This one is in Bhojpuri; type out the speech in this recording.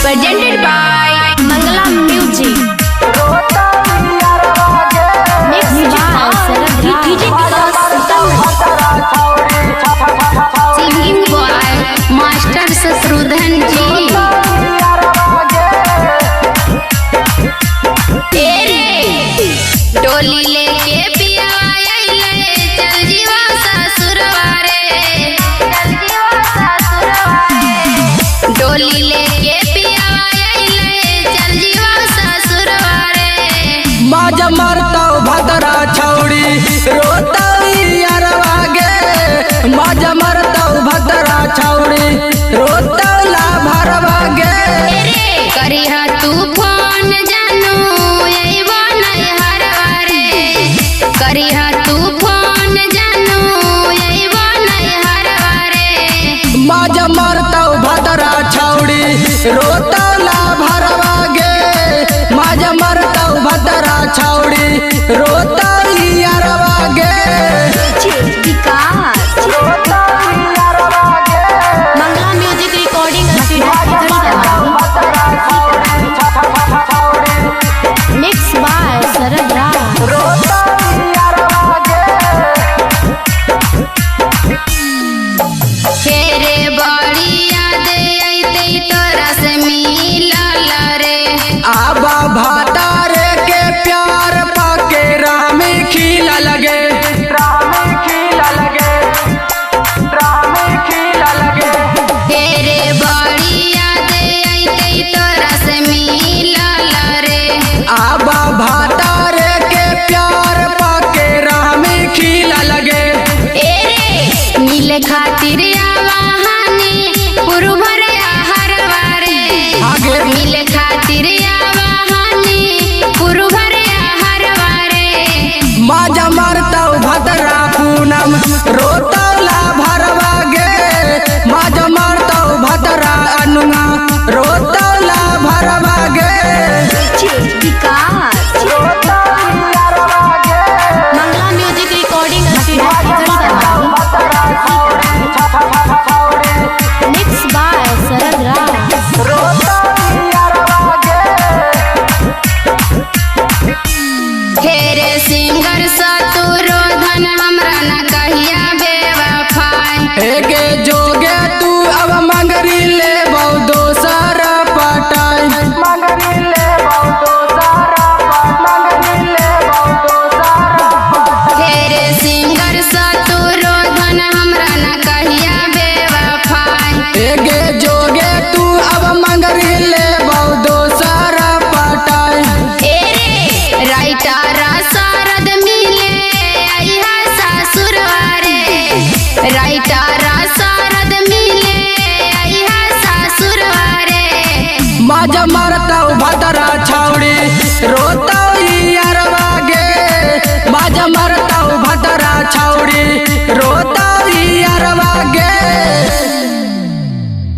presented by Mangala Music. Mixed by DJ Singing by Master Satrudhan ji. डोली लेके पिया चल जीवा ससुरवारे, डोली लेके पिया चल जीवा ससुरवारे। माज मरता भदरा छौड़ी रोता यारवा गे, माज मरता भदरा छौड़ी रोता ला भरवा गे। करिहा तू फोन जानू अइबो नहीं हरवारे, करिहा तू फोन जानू अइबो नहीं हरवारे। माज मरता भदरा छौड़ी रोता ला भरवा गे, माज मरता भदरा छौड़ी रोता यारवा गे। मंगला म्यूजिक रिकॉर्डिंग मिक्स बाय शरद राज। फेरे बड़ी याद आइते तोरा से मिलल रे, आबा भातारे के प्यार पाके राम खिला लगे, फेरे बड़ी याद आइते तोरा से मिलल रे। आबा भातारे के प्यार पाके राम खिला लगे। मिले खातिर आवाहनी पुरभर हरवारे, मिले खातिर आवाहनी पुरभर हरवारे। माजा मरता भदरा पूनम रोता ला भरवा गे, माजा मरता भदरा अनुआ रोता ला भरवा गे। मंगला म्यूजिक रिकॉर्डिंग मिक्स बाय शरद राज। फेरे सिंगर शत्रुधन हमरा न कहिया बेवफाई, एगे जोगे तू अब मंगरी ले बहु दोसर पटाई, फेरे सिंगर शत्रुधन हमरा न कहिया बेवफाई। एगे जोगे तू अब मंगरी ले बहु दोसर पटाई। राइटर शरद मिले आइहा ससुरवारे, राइटर शरद मिले आइहा ससुरवारे। माजा